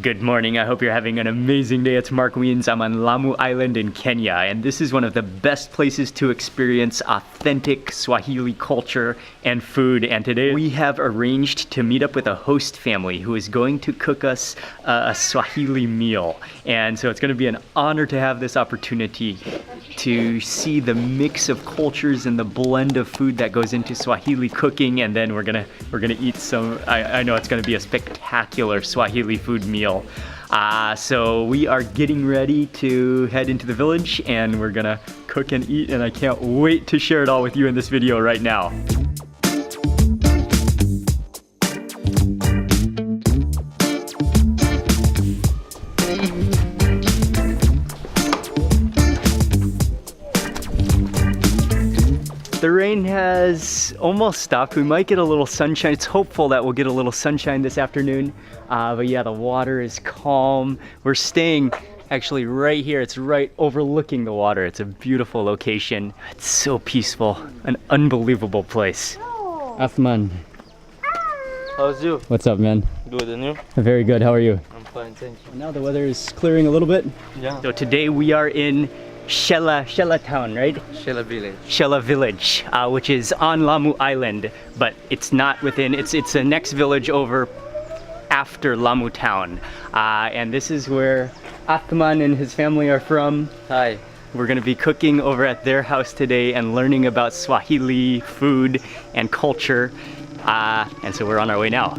Good morning, I hope you're having an amazing day. It's Mark Weens. I'm on Lamu Island in Kenya, and this is one of the best places to experience authentic Swahili culture and food. And today we have arranged to meet up with a host family who is going to cook us a Swahili meal. And so it's going to be an honor to have this opportunity to see the mix of cultures and the blend of food that goes into Swahili cooking, and then we're gonna eat some. I know it's gonna be a spectacular Swahili food meal. So we are getting ready to head into the village, and we're gonna cook and eat, and I can't wait to share it all with you in this video right now. The rain has almost stopped. We might get a little sunshine. It's hopeful that we'll get a little sunshine this afternoon. But yeah, the water is calm. We're staying actually right here. It's right overlooking the water. It's a beautiful location. It's so peaceful. An unbelievable place. Athman. How's you? What's up, man? Good, and you? Very good. How are you? I'm fine, thank you. Now the weather is clearing a little bit. Yeah. So today we are in Shella town, right? Shella village. Shella village, which is on Lamu Island, but it's not within, it's the next village over after Lamu town. And this is where Athman and his family are from. Hi. We're gonna be cooking over at their house today and learning about Swahili food and culture. And so we're on our way now.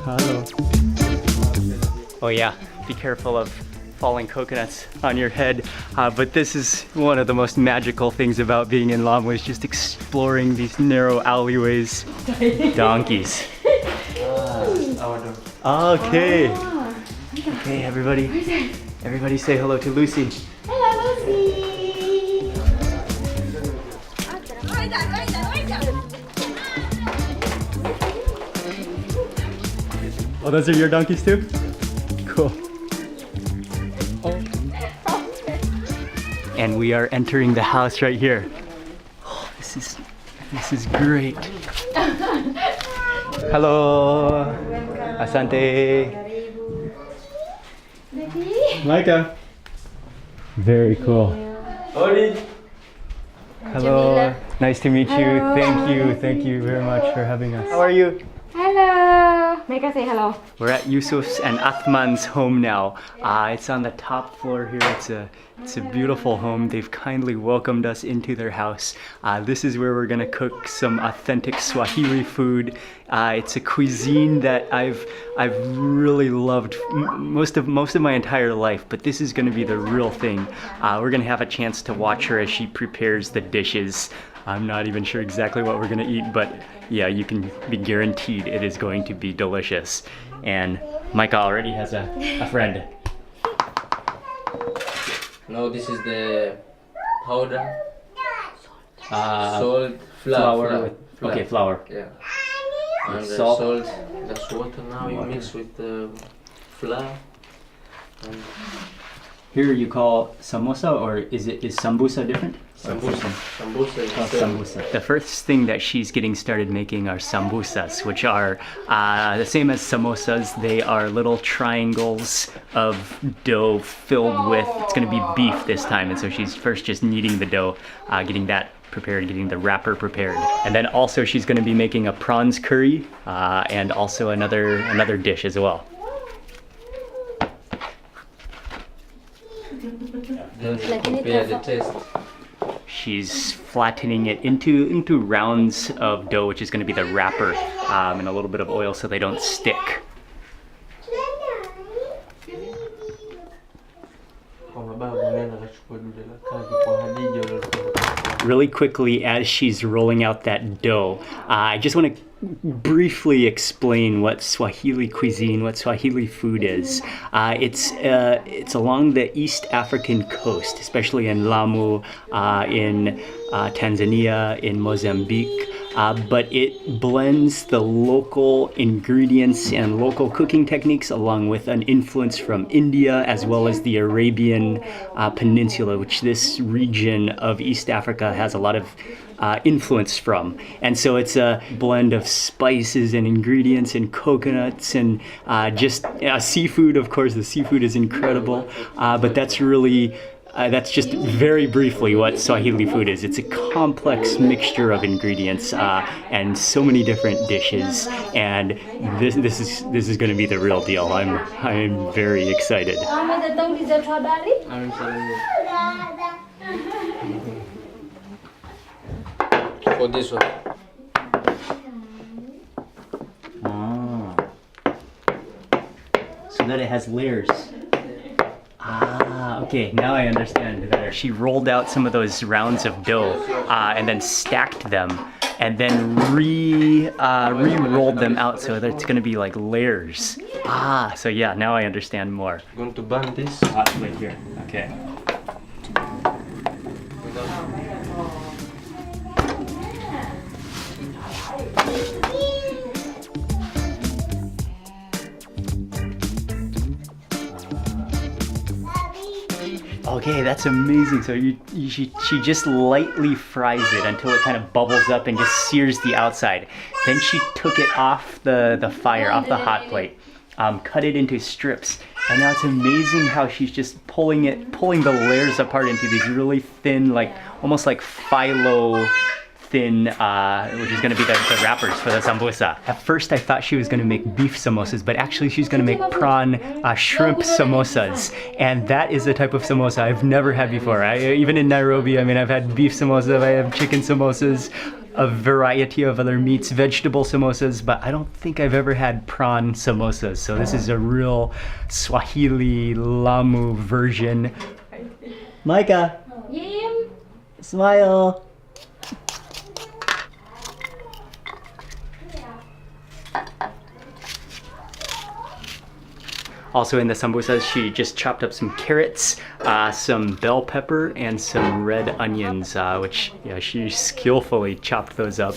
Hello. Oh yeah, be careful of falling coconuts on your head, but this is one of the most magical things about being in Lamu, is just exploring these narrow alleyways. Donkeys. Okay. Okay, everybody say hello to Lucy. Hello, Lucy. Oh, those are your donkeys too? Cool. And we are entering the house right here. Oh, this is great. Hello. Asante. Micah. Very cool. Hello. Nice to meet you. Thank you very much for having us. How are you? Hello. Mega, say hello. We're at Yusuf's and Athman's home now. It's on the top floor here. It's a beautiful home. They've kindly welcomed us into their house. This is where we're gonna cook some authentic Swahili food. It's a cuisine that I've really loved most of my entire life, but this is gonna be the real thing. We're gonna have a chance to watch her as she prepares the dishes. I'm not even sure exactly what we're gonna eat, but yeah, you can be guaranteed it is going to be delicious. And Micah already has a friend. No, this is the powder. Salt, Flour. Okay, flour. Yeah. And the Salt. salt, that's water now you mix with the flour. And Here you call samosa, or is sambusa different? sambusa. Sambusa is the same. Sambusa. The first thing that she's getting started making are sambusas, which are the same as samosas. They are little triangles of dough filled with, it's gonna be beef this time, and so she's first just kneading the dough, getting that prepared, getting the wrapper prepared. And then also she's gonna be making a prawns curry, and also another dish as well. Compare the taste. She's flattening it into rounds of dough, which is going to be the wrapper, and a little bit of oil so they don't stick. Really quickly, as she's rolling out that dough, I just want to briefly explain what Swahili cuisine, what Swahili food is. It's along the East African coast, especially in Lamu, in Tanzania, in Mozambique. but it blends the local ingredients and local cooking techniques along with an influence from India as well as the Arabian Peninsula, which this region of East Africa has a lot of influence from. And so it's a blend of spices and ingredients and coconuts and just seafood. Of course, the seafood is incredible, but that's really that's just very briefly what Swahili food is. It's a complex mixture of ingredients and so many different dishes. And this is going to be the real deal. I'm very excited. I'm for this one. Ah. So that it has layers. Ah, okay, now I understand better. She rolled out some of those rounds of dough and then stacked them and then re-rolled them out so that it's going to be like layers. Ah, so yeah, now I understand more. Going to burn this. Wait here, okay. Okay, that's amazing. So she just lightly fries it until it kind of bubbles up and just sears the outside. Then she took it off the fire, off the hot plate, cut it into strips. And now it's amazing how she's just pulling the layers apart into these really thin, like almost like phyllo thin, which is going to be the wrappers for the sambusa. At first I thought she was going to make beef samosas, but actually she's going to make prawn shrimp samosas. And that is the type of samosa I've never had before. Even in Nairobi, I mean, I've had beef samosas, I have chicken samosas, a variety of other meats, vegetable samosas, but I don't think I've ever had prawn samosas. So this is a real Swahili Lamu version. Micah, smile. Also in the sambusas, she just chopped up some carrots, some bell pepper, and some red onions, which she skillfully chopped those up.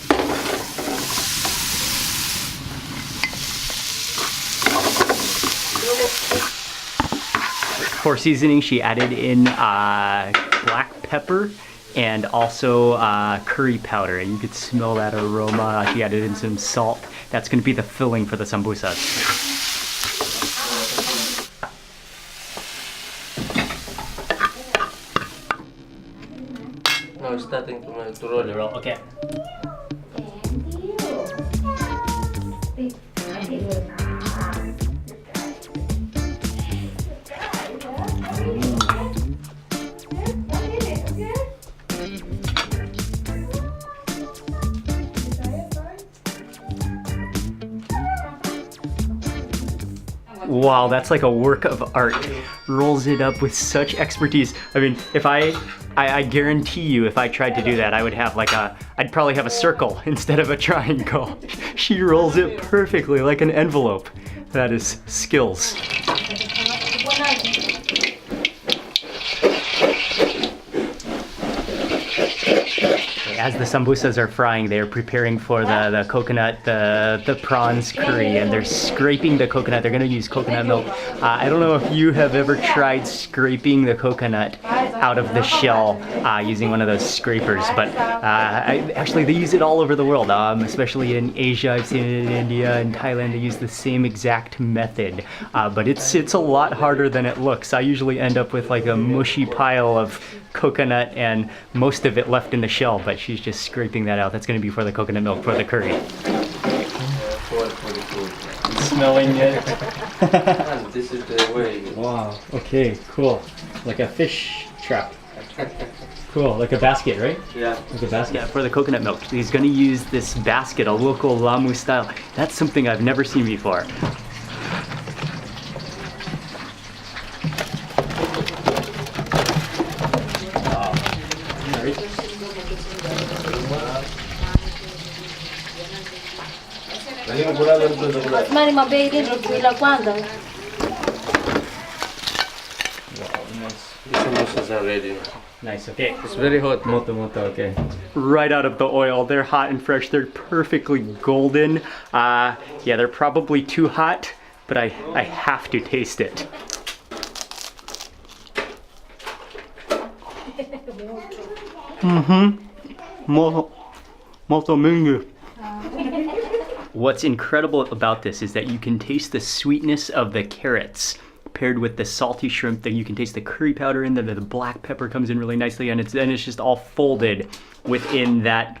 For seasoning, she added in black pepper and also curry powder, and you could smell that aroma. She added in some salt. That's going to be the filling for the sambusas. Now it's starting to roll. Okay. Wow, that's like a work of art. Rolls it up with such expertise. I mean, if I guarantee you, if I tried to do that, I would have like I'd probably have a circle instead of a triangle. She rolls it perfectly, like an envelope. That is skills. As the sambusas are frying, they're preparing for the coconut, the prawns curry, and they're scraping the coconut. They're going to use coconut milk. I don't know if you have ever tried scraping the coconut out of the shell using one of those scrapers, but actually they use it all over the world, especially in Asia. I've seen it in India and Thailand. They use the same exact method, but it's a lot harder than it looks. I usually end up with like a mushy pile of coconut and most of it left in the shell, but she's just scraping that out. That's going to be for the coconut milk for the curry. Smelling it. This is the way. Wow. Okay, cool. Like a fish trap. Cool, like a basket, right? Yeah. Like a basket. Yeah, for the coconut milk. He's going to use this basket, a local Lamu style. That's something I've never seen before. Mani mabedi la kwanza. The samosas are ready now. Nice, okay. It's very hot. Moto, okay. Right out of the oil. They're hot and fresh. They're perfectly golden. Yeah, they're probably too hot, but I have to taste it. Molto mingu. What's incredible about this is that you can taste the sweetness of the carrots paired with the salty shrimp. That you can taste the curry powder in there. The black pepper comes in really nicely, and it's just all folded within that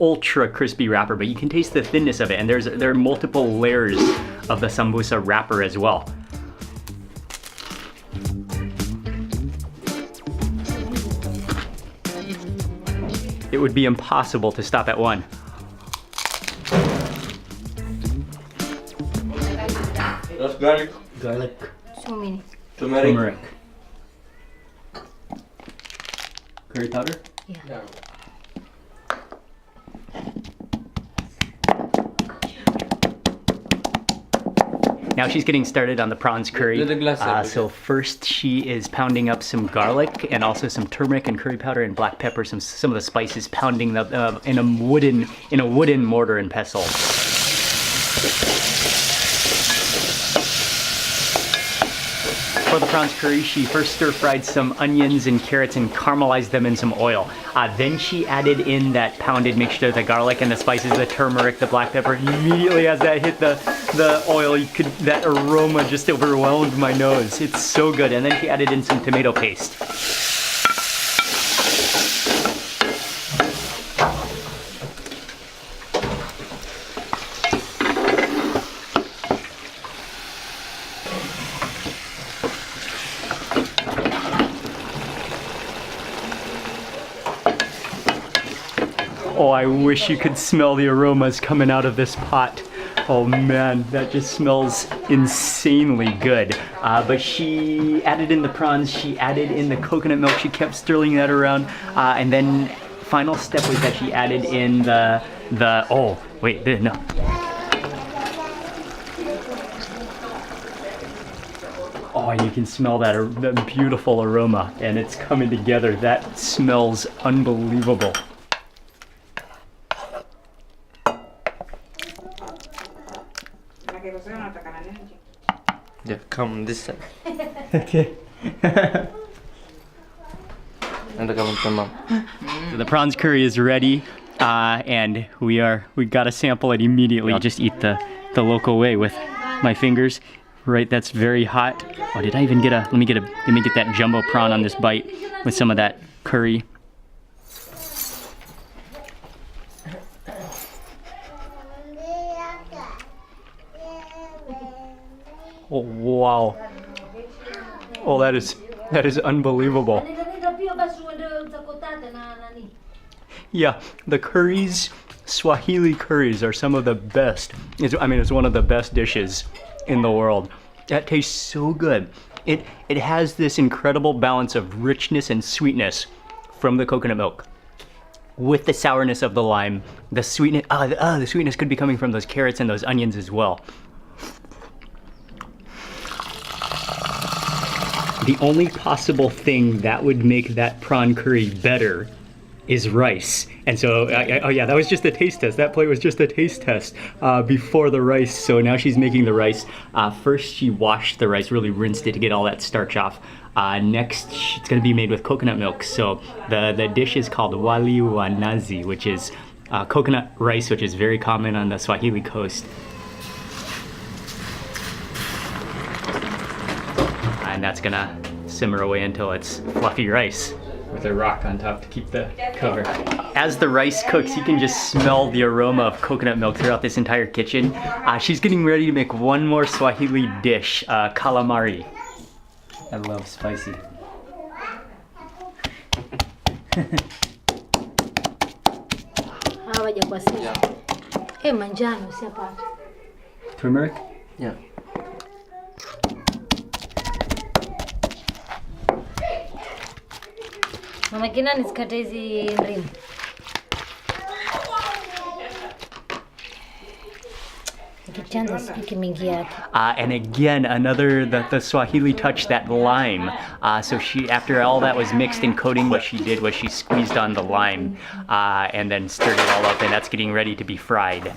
ultra crispy wrapper. But you can taste the thinness of it, and there are multiple layers of the sambusa wrapper as well. It would be impossible to stop at one. That's garlic. Garlic. So many. Turmeric. Curry powder? Yeah. Now she's getting started on the prawns curry. With the glass So first she is pounding up some garlic and also some turmeric and curry powder and black pepper, some of the spices, pounding them in a wooden mortar and pestle. For the prawns curry, she first stir-fried some onions and carrots and caramelized them in some oil. Then she added in that pounded mixture, the garlic and the spices, the turmeric, the black pepper. Immediately as that hit the oil, that aroma just overwhelmed my nose. It's so good. And then she added in some tomato paste. Oh, I wish you could smell the aromas coming out of this pot. Oh man, that just smells insanely good. But she added in the prawns, she added in the coconut milk, she kept stirring that around. And then final step was that she added in oh, wait, no. Oh, and you can smell that beautiful aroma, and it's coming together. That smells unbelievable. Yeah, come this side. Okay. And come with mom. So the prawns curry is ready, and we gotta sample it immediately. I'll just eat the local way with my fingers. Right, that's very hot. Oh, did I even get let me get that jumbo prawn on this bite with some of that curry. Oh wow. Oh, that is unbelievable. Yeah, the curries, Swahili curries, are some of the best. It's one of the best dishes in the world. That tastes so good. It has this incredible balance of richness and sweetness from the coconut milk, with the sourness of the lime. The sweetness, the sweetness could be coming from those carrots and those onions as well. The only possible thing that would make that prawn curry better is rice. And so, oh yeah, that was just a taste test. That plate was just a taste test before the rice. So now she's making the rice. First, she washed the rice, really rinsed it to get all that starch off. Next, it's gonna be made with coconut milk. So the dish is called wali wa nazi, which is coconut rice, which is very common on the Swahili coast. And that's gonna simmer away until it's fluffy rice with a rock on top to keep the cover. As the rice cooks, you can just smell the aroma of coconut milk throughout this entire kitchen. She's getting ready to make one more Swahili dish, calamari. I love spicy. Manjano, si aparte. Turmeric? Yeah. Mama kina nisikate hizi ndimu. chanza sipiki mingi yake. And again, the Swahili touch, that lime. So she, after all that was mixed and coating, what she did was she squeezed on the lime and then stirred it all up, and that's getting ready to be fried.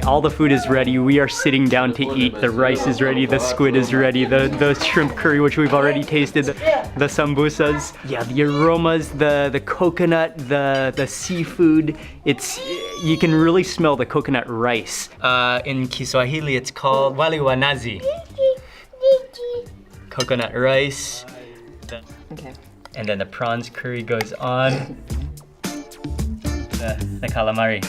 All the food is ready. We are sitting down to eat. The rice is ready, the squid is ready, the shrimp curry, which we've already tasted, the sambusas. Yeah, the aromas, the coconut, the seafood. You can really smell the coconut rice. In Kiswahili, it's called wali wa nazi. Coconut rice. Okay. And then the prawns curry goes on. The calamari.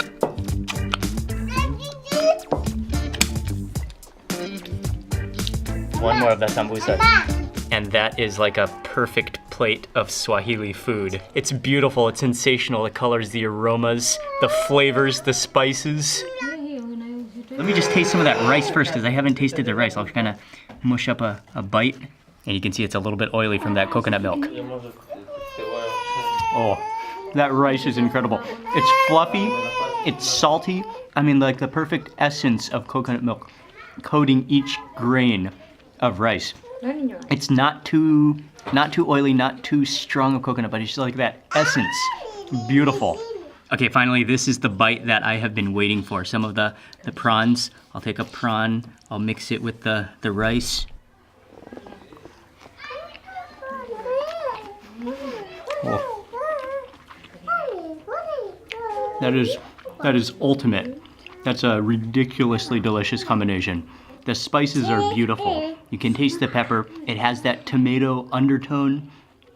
One more of the sambusas. And that is like a perfect plate of Swahili food. It's beautiful, it's sensational, the colors, the aromas, the flavors, the spices. Let me just taste some of that rice first, because I haven't tasted the rice. I'll kind of mush up a bite. And you can see it's a little bit oily from that coconut milk. Oh, that rice is incredible. It's fluffy, it's salty. I mean, like the perfect essence of coconut milk coating each grain of rice. It's not too oily, not too strong of coconut, but it's just like that essence. Beautiful. Okay, finally, this is the bite that I have been waiting for. Some of the prawns. I'll take a prawn, I'll mix it with the rice. Oh. That is ultimate. That's a ridiculously delicious combination. The spices are beautiful. You can taste the pepper. It has that tomato undertone,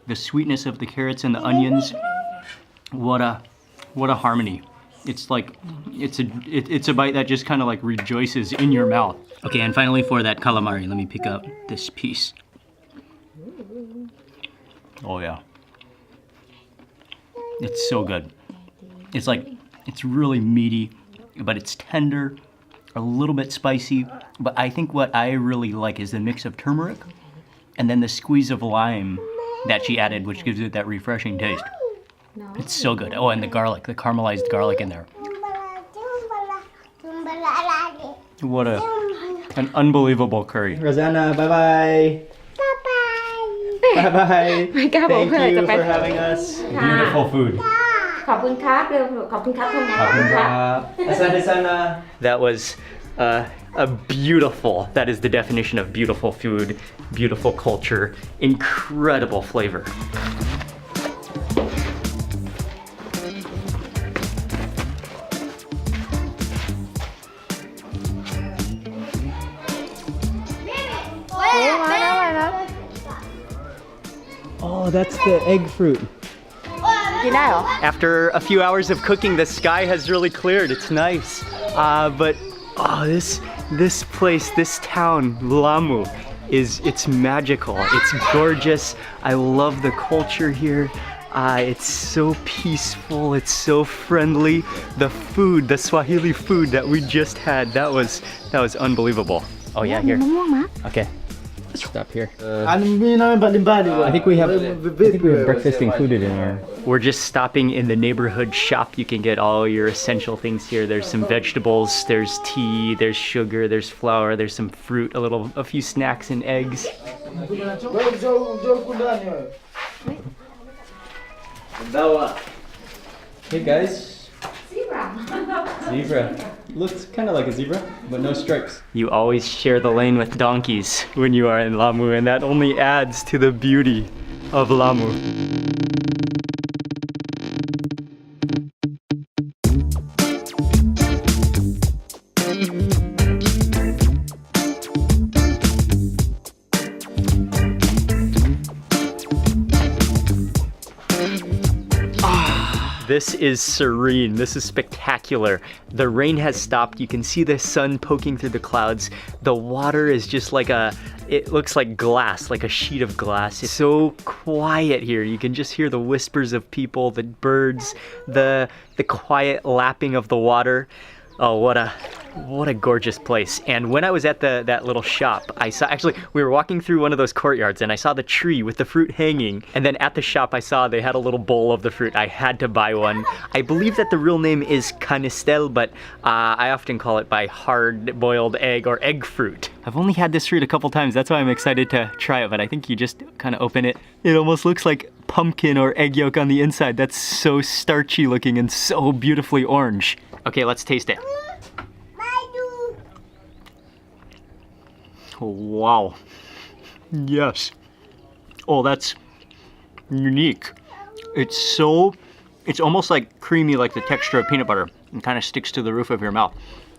the sweetness of the carrots and the onions. What a harmony. It's like, it's a bite that just kind of like rejoices in your mouth. Okay, and finally for that calamari, let me pick up this piece. Oh yeah. It's so good. It's really meaty, but it's tender, a little bit spicy. But I think what I really like is the mix of turmeric and then the squeeze of lime that she added, which gives it that refreshing taste. It's so good. Oh, and the garlic, the caramelized garlic in there. What an unbelievable curry. Rosanna, bye-bye. Bye-bye. Thank you for having us. Beautiful food. ขอบคุณครับเร็วขอบคุณครับคุณครับ That was a beautiful, that is the definition of beautiful food, beautiful culture, incredible flavor. Oh, that's the egg fruit. After a few hours of cooking, the sky has really cleared. It's nice. But oh, this place, this town, Lamu, it's magical. It's gorgeous. I love the culture here. It's so peaceful. It's so friendly. The food, the Swahili food that we just had, that was unbelievable. Oh yeah, here. Okay. Stop here. I think we have breakfast included in here. We're just stopping in the neighborhood shop. You can get all your essential things here. There's some vegetables, there's tea, there's sugar, there's flour, there's some fruit, a few snacks and eggs. Hey guys. Zebra. Looks kind of like a zebra, but no stripes. You always share the lane with donkeys when you are in Lamu, and that only adds to the beauty of Lamu. This is serene. This is spectacular. The rain has stopped. You can see the sun poking through the clouds. The water is just like it looks like glass, like a sheet of glass. It's so quiet here. You can just hear the whispers of people, the birds, the quiet lapping of the water. Oh, what a gorgeous place. And when I was at that little shop, I saw, actually, we were walking through one of those courtyards and I saw the tree with the fruit hanging. And then at the shop I saw they had a little bowl of the fruit. I had to buy one. I believe that the real name is canistel, but I often call it by hard-boiled egg or egg fruit. I've only had this fruit a couple times. That's why I'm excited to try it, but I think you just kind of open it. It almost looks like pumpkin or egg yolk on the inside. That's so starchy looking and so beautifully orange. Okay, let's taste it. Oh, wow. Yes. Oh, that's unique. It's almost like creamy, like the texture of peanut butter. It kind of sticks to the roof of your mouth.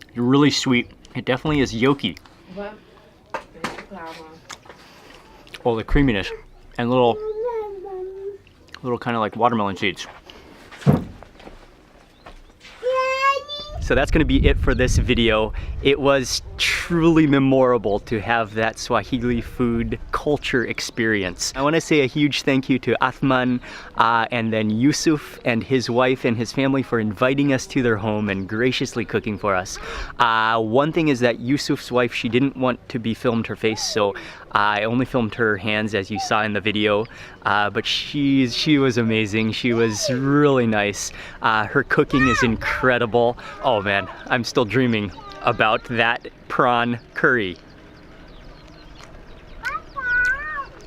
It's really sweet. It definitely is yolky. Oh, the creaminess and little kind of like watermelon seeds. So that's gonna be it for this video. It was truly memorable to have that Swahili food culture experience. I wanna say a huge thank you to Athman and then Yusuf and his wife and his family for inviting us to their home and graciously cooking for us. One thing is that Yusuf's wife, she didn't want to be filmed her face, so I only filmed her hands as you saw in the video, but she was amazing. She was really nice. Her cooking is incredible. Oh man, I'm still dreaming about that prawn curry.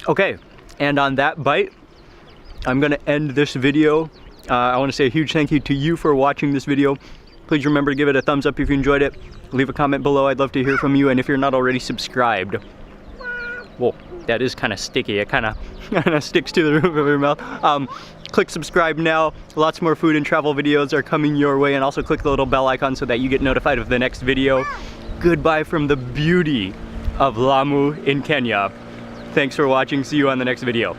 Okay, and on that bite, I'm gonna end this video. I wanna say a huge thank you to you for watching this video. Please remember to give it a thumbs up if you enjoyed it. Leave a comment below, I'd love to hear from you, and if you're not already subscribed. Whoa, that is kind of sticky. It kind of sticks to the roof of your mouth. Click subscribe now. Lots more food and travel videos are coming your way, and also click the little bell icon so that you get notified of the next video. Goodbye from the beauty of Lamu in Kenya. Thanks for watching. See you on the next video.